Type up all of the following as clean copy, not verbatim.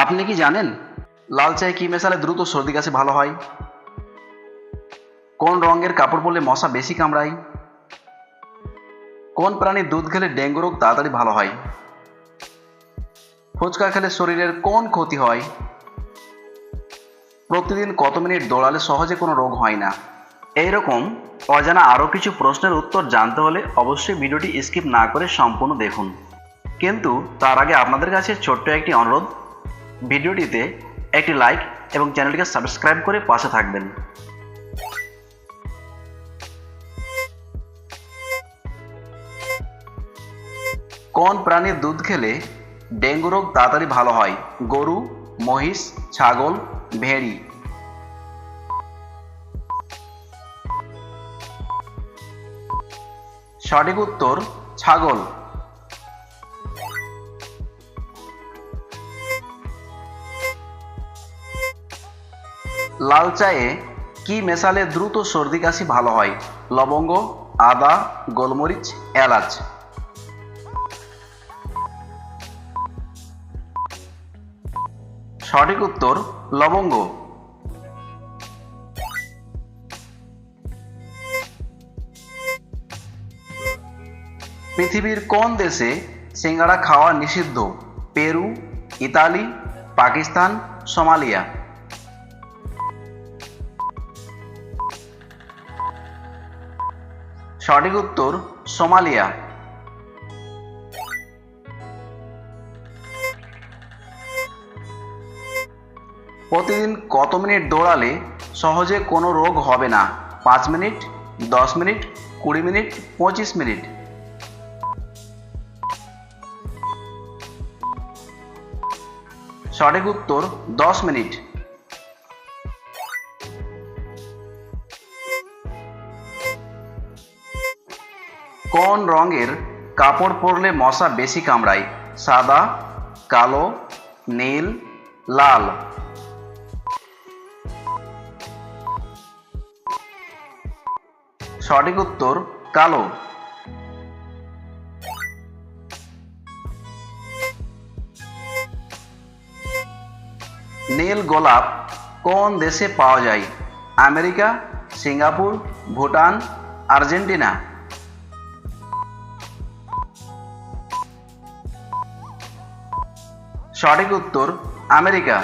আপনি কি জানেন লাল চায়ে কি মেশালে দ্রুত সর্দি কাশি ভালো হয়? কোন রঙের কাপড় পরলে মশা বেশি কামড়ায়? কোন প্রাণীর দুধ খেলে ডেঙ্গু রোগ তাড়াতাড়ি ভালো হয়? ফুচকা খেলে শরীরের কোন ক্ষতি হয়? প্রতিদিন কত মিনিট দৌড়ালে সহজে কোনো রোগ হয় না? এইরকম অজানা আরও কিছু প্রশ্নের উত্তর জানতে হলে অবশ্যই ভিডিওটি স্কিপ না করে সম্পূর্ণ দেখুন। কিন্তু তার আগে আপনাদের কাছে ছোট্ট একটি অনুরোধ, ভিডিওটিতে একটি লাইক এবং চ্যানেলটিকে সাবস্ক্রাইব করে পাশে থাকবেন। কোন প্রাণীর দুধ খেলে ডেঙ্গু রোগ তাড়াতাড়ি ভালো হয়? গরু, মহিষ, ছাগল, ভেড়ি? সঠিক উত্তর ছাগল। লাল চায়ে কি মেশালে দ্রুত সর্দি কাশি ভালো হয়? লবঙ্গ, আদা, গোলমরিচ, এলাচ? সঠিক উত্তর লবঙ্গ। পৃথিবীর কোন দেশে সিঙ্গাড়া খাওয়া নিষিদ্ধ? Peru, Italy, Pakistan, Somalia? সঠিক উত্তর সোমালিয়া। প্রতিদিন কত মিনিট দৌড়ালে সহজে কোনো রোগ হবে না? 5 মিনিট, 10 মিনিট, 20 মিনিট, 25 মিনিট? সঠিক উত্তর 10 মিনিট। কোন রঙের কাপড় পরলে মশা বেশি কামড়ায়? সাদা, কালো, নীল, লাল? সঠিক উত্তর কালো। নীল গোলাপ কোন দেশে পাওয়া যায়? America, Singapore, Bhutan, Argentina? সঠিক উত্তর আমেরিকা।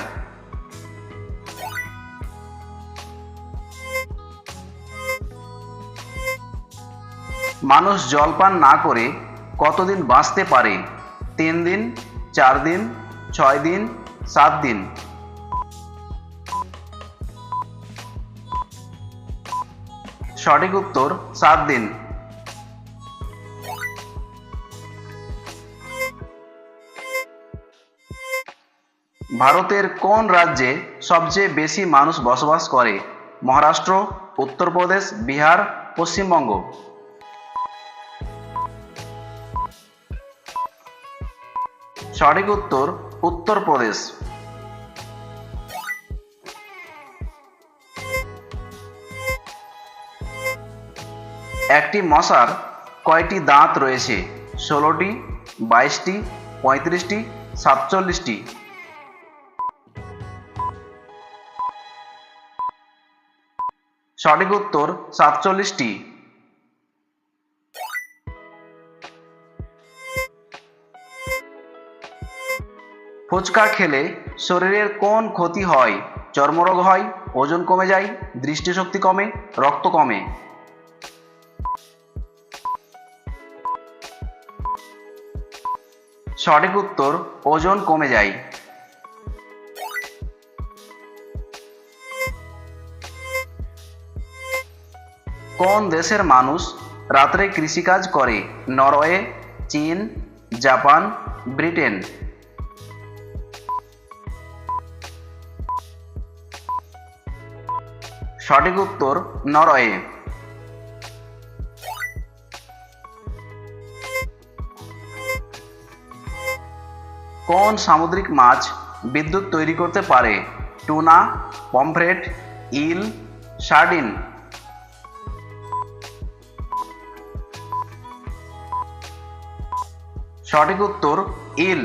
মানুষ জল পান না করে কতদিন বাঁচতে পারে? 3 দিন, 4 দিন, 6 দিন, 7 দিন? সঠিক উত্তর 7 দিন। ভারতের কোন রাজ্যে সবচেয়ে বেশি মানুষ বসবাস করে? মহারাষ্ট্র, উত্তরপ্রদেশ, বিহার, পশ্চিমবঙ্গ? সঠিক উত্তর উত্তরপ্রদেশ। একটি মশার কয়টি দাঁত রয়েছে? 16টি, 22টি, 35টি, 47টি? সঠিক উত্তর 47টি। ফুচকা খেলে শরীরের কোন ক্ষতি হয়? চর্মরোগ হয়, ওজন কমে যায়, দৃষ্টিশক্তি কমে, রক্ত কমে? সঠিক উত্তর ওজন কমে যায়। কোন দেশের মানুষ রাত্রে কৃষিকাজ করে? নরওয়ে, চীন, জাপান, ব্রিটেন? সঠিক উত্তর নরওয়ে। কোন সামুদ্রিক মাছ বিদ্যুৎ তৈরি করতে পারে? টুনা, পমফ্রেট, ইল, সার্ডিন? সঠিক উত্তর ইল।